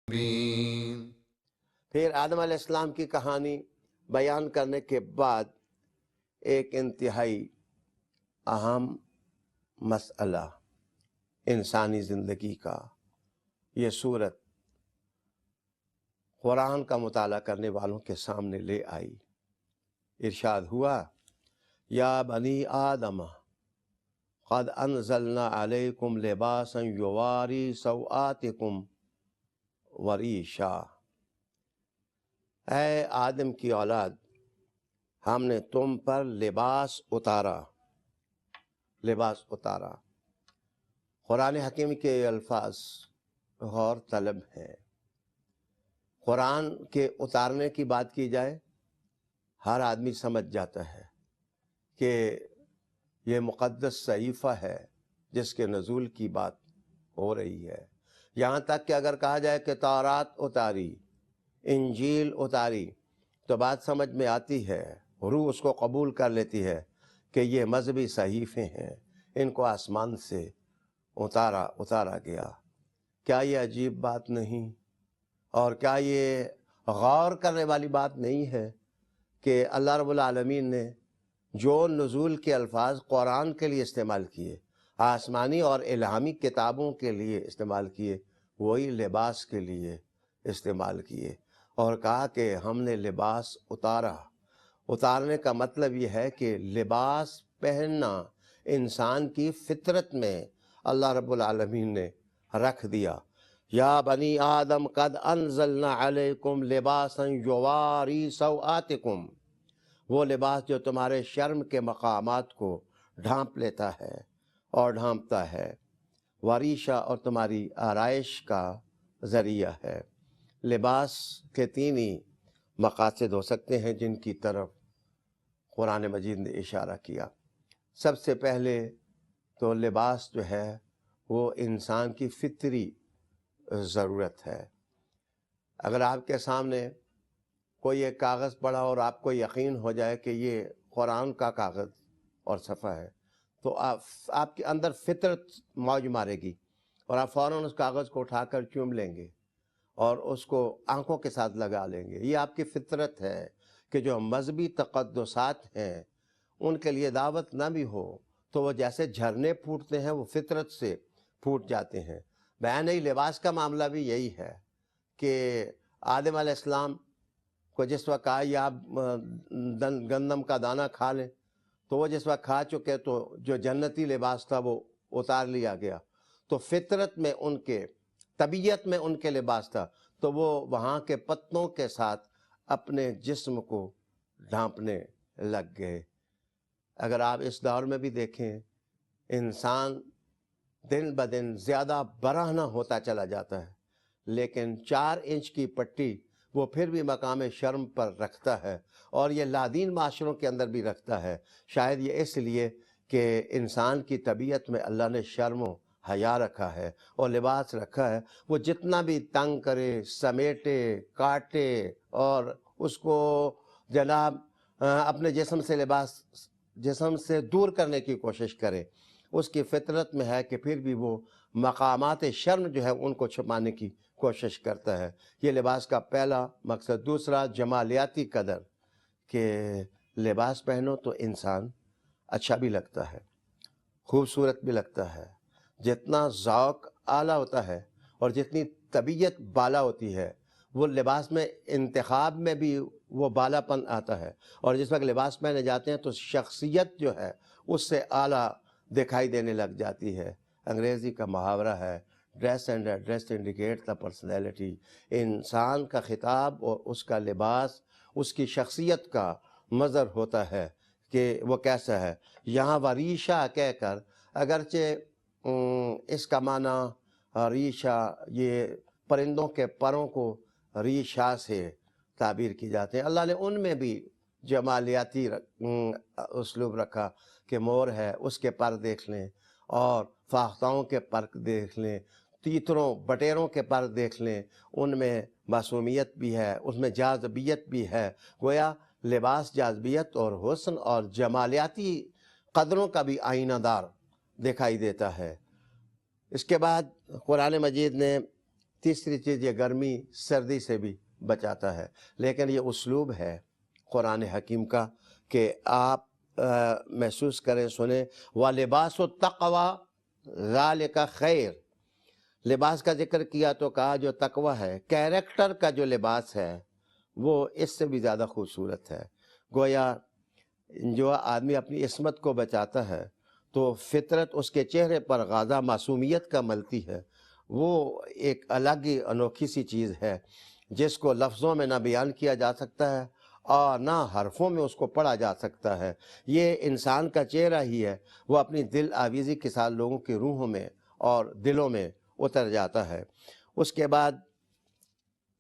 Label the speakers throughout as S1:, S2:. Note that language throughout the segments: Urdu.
S1: پھر آدم علیہ السلام کی کہانی بیان کرنے کے بعد ایک انتہائی اہم مسئلہ انسانی زندگی کا یہ صورت قرآن کا مطالعہ کرنے والوں کے سامنے لے آئی۔ ارشاد ہوا، یا بنی آدم قد انزلنا علیکم لباسا یواری سوآتکم وریشا، اے آدم کی اولاد، ہم نے تم پر لباس اتارا۔ قرآن حکیم کے الفاظ غور طلب ہیں۔ قرآن کے اتارنے کی بات کی جائے، ہر آدمی سمجھ جاتا ہے کہ یہ مقدس صحیفہ ہے جس کے نزول کی بات ہو رہی ہے۔ یہاں تک کہ اگر کہا جائے کہ تورات اتاری، انجیل اتاری، تو بات سمجھ میں آتی ہے، روح اس کو قبول کر لیتی ہے کہ یہ مذہبی صحیفے ہیں، ان کو آسمان سے اتارا گیا۔ کیا یہ عجیب بات نہیں؟ اور کیا یہ غور کرنے والی بات نہیں ہے کہ اللہ رب العالمین نے جو نزول کے الفاظ قرآن کے لیے استعمال کیے، آسمانی اور الہامی کتابوں کے لیے استعمال کیے، وہی لباس کے لیے استعمال کیے، اور کہا کہ ہم نے لباس اتارا۔ اتارنے کا مطلب یہ ہے کہ لباس پہننا انسان کی فطرت میں اللہ رب العالمین نے رکھ دیا۔ یا بنی آدم قد انزلنا علیکم لباسا یواری سوآتکم، وہ لباس جو تمہارے شرم کے مقامات کو ڈھانپ لیتا ہے اور ڈھانپتا ہے، وریشا، اور تمہاری آرائش کا ذریعہ ہے۔ لباس کے تین ہی مقاصد ہو سکتے ہیں جن کی طرف قرآن مجید نے اشارہ کیا۔ سب سے پہلے تو لباس جو ہے وہ انسان کی فطری ضرورت ہے۔ اگر آپ کے سامنے کوئی ایک کاغذ پڑا اور آپ کو یقین ہو جائے کہ یہ قرآن کا کاغذ اور صفحہ ہے، تو آپ کے اندر فطرت موج مارے گی اور آپ فوراً اس کاغذ کو اٹھا کر چوم لیں گے اور اس کو آنکھوں کے ساتھ لگا لیں گے۔ یہ آپ کی فطرت ہے کہ جو مذہبی تقدسات ہیں ان کے لیے دعوت نہ بھی ہو تو وہ جیسے جھرنے پھوٹتے ہیں وہ فطرت سے پھوٹ جاتے ہیں۔ بیان لباس کا معاملہ بھی یہی ہے کہ آدم علیہ السلام کو جس وقت کہا یا آپ گندم کا دانہ کھا لیں، تو وہ جس وقت کھا چکے تو جو جنتی لباس تھا وہ اتار لیا گیا۔ تو فطرت میں ان کے، طبیعت میں ان کے لباس تھا، تو وہ وہاں کے پتوں کے ساتھ اپنے جسم کو ڈھانپنے لگ گئے۔ اگر آپ اس دور میں بھی دیکھیں، انسان دن بدن زیادہ برہنہ ہوتا چلا جاتا ہے، لیکن 4 انچ کی پٹی وہ پھر بھی مقام شرم پر رکھتا ہے، اور یہ لادین معاشروں کے اندر بھی رکھتا ہے۔ شاید یہ اس لیے کہ انسان کی طبیعت میں اللہ نے شرم و حیا رکھا ہے اور لباس رکھا ہے، وہ جتنا بھی تنگ کرے، سمیٹے، کاٹے اور اس کو جناب اپنے جسم سے دور کرنے کی کوشش کرے، اس کی فطرت میں ہے کہ پھر بھی وہ مقامات شرم جو ہے ان کو چھپانے کی کوشش کرتا ہے۔ یہ لباس کا پہلا مقصد۔ دوسرا، جمالیاتی قدر، کہ لباس پہنو تو انسان اچھا بھی لگتا ہے، خوبصورت بھی لگتا ہے۔ جتنا ذوق اعلیٰ ہوتا ہے اور جتنی طبیعت بالا ہوتی ہے، وہ لباس میں انتخاب میں بھی وہ بالا پن آتا ہے، اور جس وقت لباس پہنے جاتے ہیں تو شخصیت جو ہے اس سے اعلیٰ دکھائی دینے لگ جاتی ہے۔ انگریزی کا محاورہ ہے، dress and address indicate the personality. انسان کا خطاب اور اس کا لباس اس کی شخصیت کا مظہر ہوتا ہے کہ وہ کیسا ہے۔ یہاں وریشہ کہہ کر، اگرچہ اس کا معنی ریشہ، یہ پرندوں کے پروں کو ریشہ سے تعبیر کی جاتے ہیں، اللہ نے ان میں بھی جمالیاتی اسلوب رکھا کہ مور ہے، اس کے پر دیکھ لیں، اور فاختاؤں کے پر دیکھ لیں، تیتروں بٹیروں کے پر دیکھ لیں، ان میں معصومیت بھی ہے، اس میں جاذبیت بھی ہے۔ گویا لباس جاذبیت اور حسن اور جمالیاتی قدروں کا بھی آئینہ دار دکھائی دیتا ہے۔ اس کے بعد قرآن مجید نے تیسری چیز یہ گرمی سردی سے بھی بچاتا ہے۔ لیکن یہ اسلوب ہے قرآن حکیم کا کہ آپ محسوس کریں، سنیں۔ وَلِبَاسُ التَّقْوَىٰ ذَلِكَ خَيْرٌ، لباس کا ذکر کیا تو کہا جو تقوی ہے، کیریکٹر کا جو لباس ہے وہ اس سے بھی زیادہ خوبصورت ہے۔ گویا جو آدمی اپنی عصمت کو بچاتا ہے تو فطرت اس کے چہرے پر غازہ معصومیت کا ملتی ہے، وہ ایک الگ ہی انوکھی سی چیز ہے جس کو لفظوں میں نہ بیان کیا جا سکتا ہے اور نہ حرفوں میں اس کو پڑھا جا سکتا ہے۔ یہ انسان کا چہرہ ہی ہے، وہ اپنی دل آویزی کے ساتھ لوگوں کی روحوں میں اور دلوں میں اتر جاتا ہے۔ اس کے بعد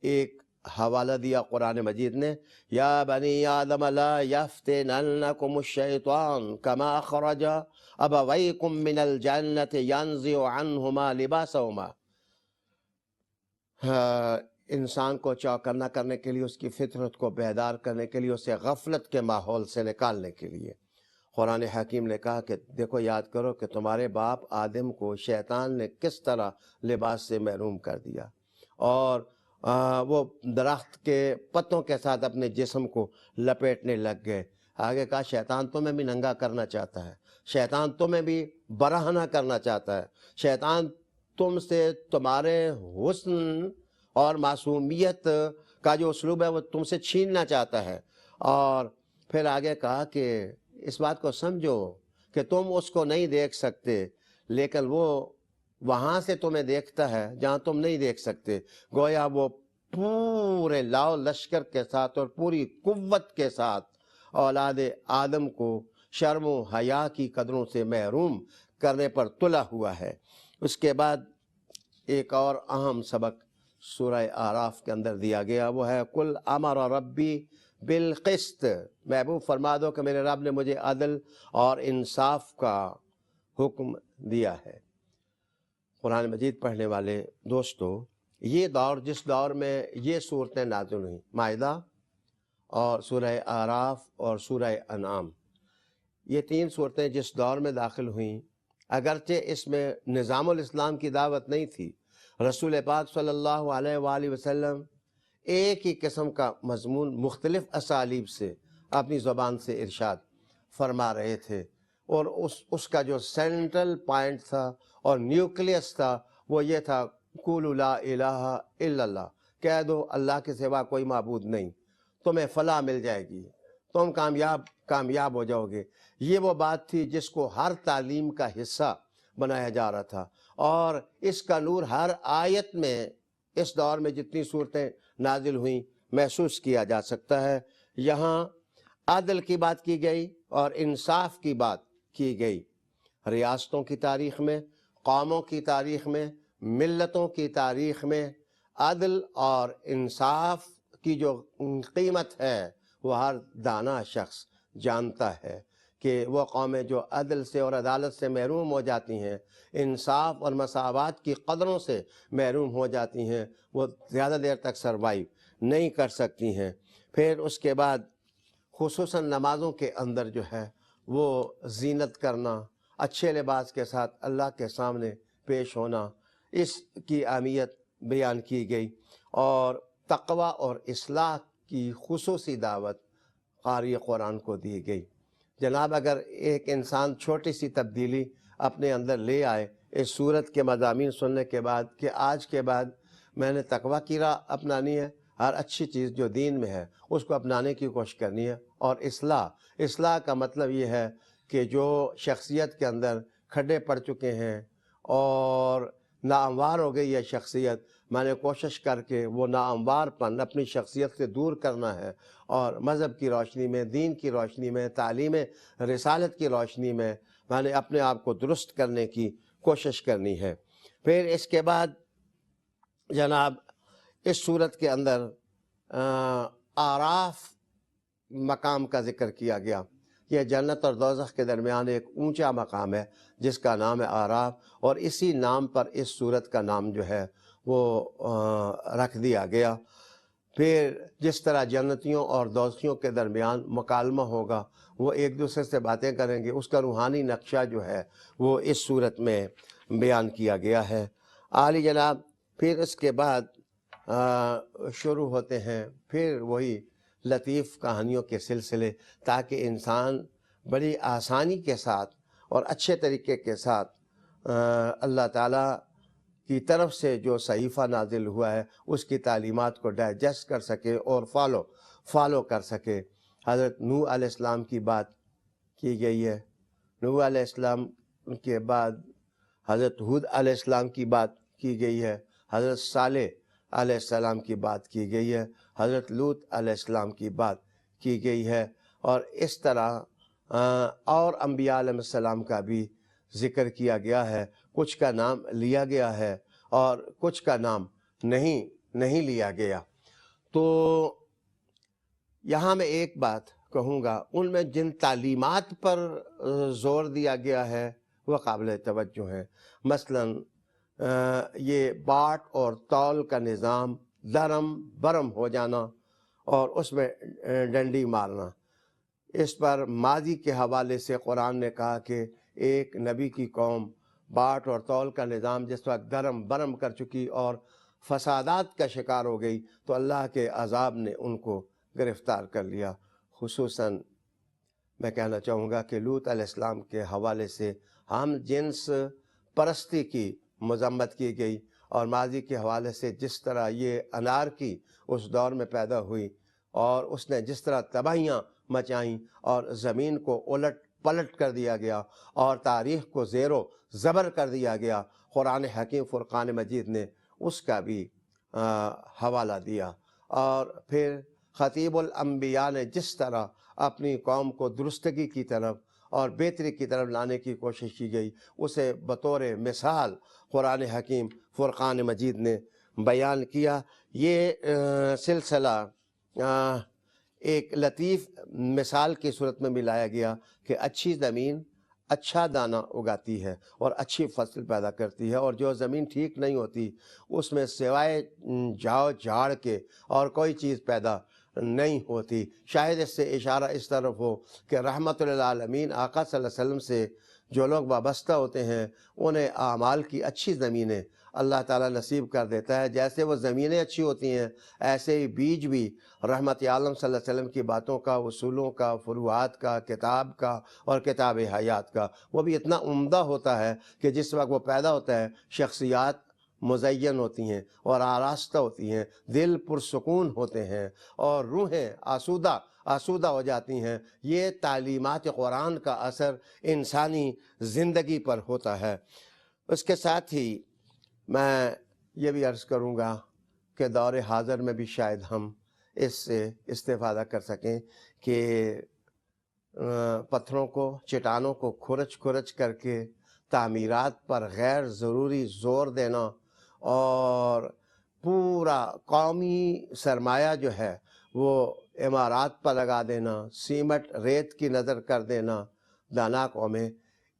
S1: ایک حوالہ دیا قرآن مجید نے، یا بنی آدم لا یفتننکم الشیطان کما اخرج ابویکم من الجنت ینزع عنہما لباسہما۔ انسان کو چوکنا کرنے کے لیے، اس کی فطرت کو بیدار کرنے کے لیے، اسے غفلت کے ماحول سے نکالنے کے لیے قرآن حکیم نے کہا کہ دیکھو، یاد کرو کہ تمہارے باپ آدم کو شیطان نے کس طرح لباس سے محروم کر دیا، اور وہ درخت کے پتوں کے ساتھ اپنے جسم کو لپیٹنے لگ گئے۔ آگے کہا شیطان تمہیں بھی ننگا کرنا چاہتا ہے، شیطان تمہیں بھی برہنہ کرنا چاہتا ہے، شیطان تم سے تمہارے حسن اور معصومیت کا جو اسلوب ہے وہ تم سے چھیننا چاہتا ہے۔ اور پھر آگے کہا کہ اس بات کو سمجھو کہ تم اس کو نہیں دیکھ سکتے، لیکن وہ وہاں سے تمہیں دیکھتا ہے جہاں تم نہیں دیکھ سکتے۔ گویا وہ پورے لاؤ لشکر کے ساتھ اور پوری قوت کے ساتھ اولاد آدم کو شرم و حیا کی قدروں سے محروم کرنے پر تلا ہوا ہے۔ اس کے بعد ایک اور اہم سبق سورہ اعراف کے اندر دیا گیا، وہ ہے کل امر ربی بالقسط، محبوب فرما دو کہ میرے رب نے مجھے عدل اور انصاف کا حکم دیا ہے۔ قرآن مجید پڑھنے والے دوستو، یہ دور جس دور میں یہ صورتیں نازل ہوئیں، مائدہ اور سورہ اعراف اور سورہ انعام، یہ تین صورتیں جس دور میں داخل ہوئیں، اگرچہ اس میں نظام الاسلام کی دعوت نہیں تھی، رسول پاک صلی اللہ علیہ وآلہ وسلم ایک ہی قسم کا مضمون مختلف اسالیب سے اپنی زبان سے ارشاد فرما رہے تھے، اور اس کا جو سینٹرل پوائنٹ تھا اور نیوکلیس تھا وہ یہ تھا، قولوا لا الہ الا اللہ، کہہ دو اللہ کے سوا کوئی معبود نہیں، تمہیں فلاح مل جائے گی، تم کامیاب ہو جاؤ گے۔ یہ وہ بات تھی جس کو ہر تعلیم کا حصہ بنایا جا رہا تھا، اور اس کا نور ہر آیت میں اس دور میں جتنی صورتیں نازل ہوئیں محسوس کیا جا سکتا ہے۔ یہاں عدل کی بات کی گئی اور انصاف کی بات کی گئی۔ ریاستوں کی تاریخ میں، قوموں کی تاریخ میں، ملتوں کی تاریخ میں عدل اور انصاف کی جو قیمت ہے وہ ہر دانا شخص جانتا ہے کہ وہ قومیں جو عدل سے اور عدالت سے محروم ہو جاتی ہیں، انصاف اور مساوات کی قدروں سے محروم ہو جاتی ہیں، وہ زیادہ دیر تک سروائیو نہیں کر سکتی ہیں۔ پھر اس کے بعد خصوصاً نمازوں کے اندر جو ہے وہ زینت کرنا، اچھے لباس کے ساتھ اللہ کے سامنے پیش ہونا، اس کی اہمیت بیان کی گئی، اور تقوی اور اصلاح کی خصوصی دعوت قاری قرآن کو دی گئی۔ جناب، اگر ایک انسان چھوٹی سی تبدیلی اپنے اندر لے آئے اس صورت کے مضامین سننے کے بعد کہ آج کے بعد میں نے تقوی کی راہ اپنانی ہے، ہر اچھی چیز جو دین میں ہے اس کو اپنانے کی کوشش کرنی ہے، اور اصلاح کا مطلب یہ ہے کہ جو شخصیت کے اندر کھڈے پڑ چکے ہیں اور ناہموار ہو گئی ہے شخصیت، میں نے کوشش کر کے وہ ناہموار پن اپنی شخصیت سے دور کرنا ہے، اور مذہب کی روشنی میں، دین کی روشنی میں، تعلیم رسالت کی روشنی میں میں نے اپنے آپ کو درست کرنے کی کوشش کرنی ہے۔ پھر اس کے بعد جناب اس صورت کے اندر اعراف مقام کا ذکر کیا گیا۔ یہ جنت اور دوزخ کے درمیان ایک اونچا مقام ہے جس کا نام ہے اعراف، اور اسی نام پر اس صورت کا نام جو ہے وہ رکھ دیا گیا۔ پھر جس طرح جنتیوں اور دوزخیوں کے درمیان مکالمہ ہوگا، وہ ایک دوسرے سے باتیں کریں گے، اس کا روحانی نقشہ جو ہے وہ اس صورت میں بیان کیا گیا ہے۔ عالی جناب، پھر اس کے بعد شروع ہوتے ہیں پھر وہی لطیف کہانیوں کے سلسلے، تاکہ انسان بڑی آسانی کے ساتھ اور اچھے طریقے کے ساتھ اللہ تعالیٰ کی طرف سے جو صحیفہ نازل ہوا ہے اس کی تعلیمات کو ڈائجسٹ کر سکے اور فالو کر سکے۔ حضرت نوح علیہ السلام کی بات کی گئی ہے، نوح علیہ السلام کے بعد حضرت ہود علیہ السلام کی بات کی گئی ہے، حضرت صالح علیہ السلام کی بات کی گئی ہے، حضرت لوط علیہ السلام کی بات کی گئی ہے، اور اس طرح اور انبیاء علیہ السلام کا بھی ذکر کیا گیا ہے۔ کچھ کا نام لیا گیا ہے اور کچھ کا نام نہیں لیا گیا۔ تو یہاں میں ایک بات کہوں گا، ان میں جن تعلیمات پر زور دیا گیا ہے وہ قابل توجہ ہیں۔ مثلاً یہ باٹ اور تول کا نظام، درم برم ہو جانا اور اس میں ڈنڈی مارنا، اس پر ماضی کے حوالے سے قرآن نے کہا کہ ایک نبی کی قوم باٹ اور تول کا نظام جس وقت درم برم کر چکی اور فسادات کا شکار ہو گئی تو اللہ کے عذاب نے ان کو گرفتار کر لیا۔ خصوصاً میں کہنا چاہوں گا کہ لوط علیہ السلام کے حوالے سے ہم جنس پرستی کی مذمت کی گئی، اور ماضی کے حوالے سے جس طرح یہ انارکی اس دور میں پیدا ہوئی اور اس نے جس طرح تباہیاں مچائیں اور زمین کو الٹ پلٹ کر دیا گیا اور تاریخ کو زیر و زبر کر دیا گیا، قرآن حکیم فرقان مجید نے اس کا بھی حوالہ دیا۔ اور پھر خطیب الانبیاء نے جس طرح اپنی قوم کو درستگی کی طرف اور بہتری کی طرف لانے کی کوشش کی گئی، اسے بطور مثال قرآن حکیم فرقان مجید نے بیان کیا۔ یہ سلسلہ ایک لطیف مثال کی صورت میں ملایا گیا کہ اچھی زمین اچھا دانہ اگاتی ہے اور اچھی فصل پیدا کرتی ہے، اور جو زمین ٹھیک نہیں ہوتی اس میں سوائے جھاڑ کے اور کوئی چیز پیدا نہیں ہوتی۔ شاید اس سے اشارہ اس طرف ہو کہ رحمت للعالمین آقا صلی اللہ علیہ وسلم سے جو لوگ وابستہ ہوتے ہیں انہیں اعمال کی اچھی زمینیں اللہ تعالیٰ نصیب کر دیتا ہے۔ جیسے وہ زمینیں اچھی ہوتی ہیں ایسے ہی بیج بھی رحمت عالم صلی اللہ علیہ وسلم کی باتوں کا، اصولوں کا، فروعات کا، کتاب کا اور کتاب حیات کا، وہ بھی اتنا عمدہ ہوتا ہے کہ جس وقت وہ پیدا ہوتا ہے شخصیات مزین ہوتی ہیں اور آراستہ ہوتی ہیں، دل پرسکون ہوتے ہیں اور روحیں آسودہ ہو جاتی ہیں۔ یہ تعلیمات قرآن کا اثر انسانی زندگی پر ہوتا ہے۔ اس کے ساتھ ہی میں یہ بھی عرض کروں گا کہ دور حاضر میں بھی شاید ہم اس سے استفادہ کر سکیں کہ پتھروں کو، چٹانوں کو کھرچ کر کے تعمیرات پر غیر ضروری زور دینا اور پورا قومی سرمایہ جو ہے وہ عمارات پر لگا دینا، سیمٹ ریت کی نظر کر دینا، دانا قومیں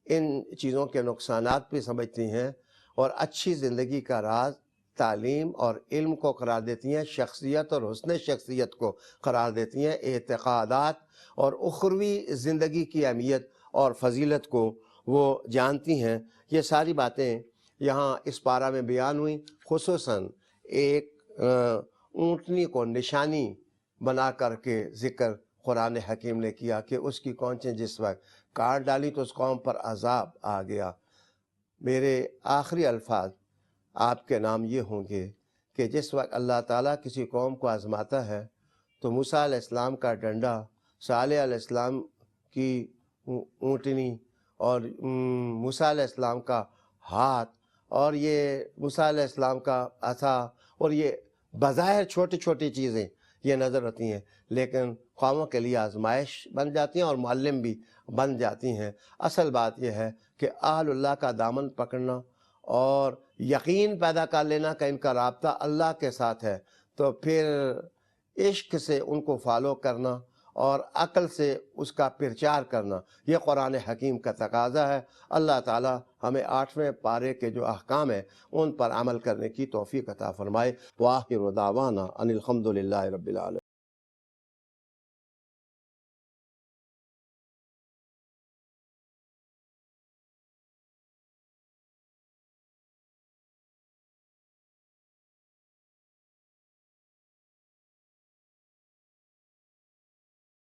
S1: ان چیزوں کے نقصانات بھی سمجھتی ہیں اور اچھی زندگی کا راز تعلیم اور علم کو قرار دیتی ہیں، شخصیت اور حسن شخصیت کو قرار دیتی ہیں، اعتقادات اور اخروی زندگی کی اہمیت اور فضیلت کو وہ جانتی ہیں۔ یہ ساری باتیں یہاں اس پارہ میں بیان ہوئیں۔ خصوصاً ایک اونٹنی کو نشانی بنا کر کے ذکر قرآن حکیم نے کیا کہ اس کی کونچیں جس وقت کاٹ ڈالی تو اس قوم پر عذاب آ گیا۔ میرے آخری الفاظ آپ کے نام یہ ہوں گے کہ جس وقت اللہ تعالیٰ کسی قوم کو آزماتا ہے تو موسیٰ علیہ السلام کا ڈنڈا، صالح علیہ السلام کی اونٹنی اور موسیٰ علیہ السلام کا ہاتھ اور یہ موسیٰ علیہ السلام کا عصا، اور یہ بظاہر چھوٹی چھوٹی چیزیں یہ نظر آتی ہیں لیکن قوموں کے لیے آزمائش بن جاتی ہیں اور معلم بھی بن جاتی ہیں۔ اصل بات یہ ہے کہ اہل اللہ کا دامن پکڑنا اور یقین پیدا کر لینا کہ ان کا رابطہ اللہ کے ساتھ ہے، تو پھر عشق سے ان کو فالو کرنا اور عقل سے اس کا پرچار کرنا، یہ قرآن حکیم کا تقاضا ہے۔ اللہ تعالی ہمیں 8ویں پارے کے جو احکام ہیں ان پر عمل کرنے کی توفیق عطا فرمائے۔ وآخر دعوانا ان الحمد للہ رب العالمین۔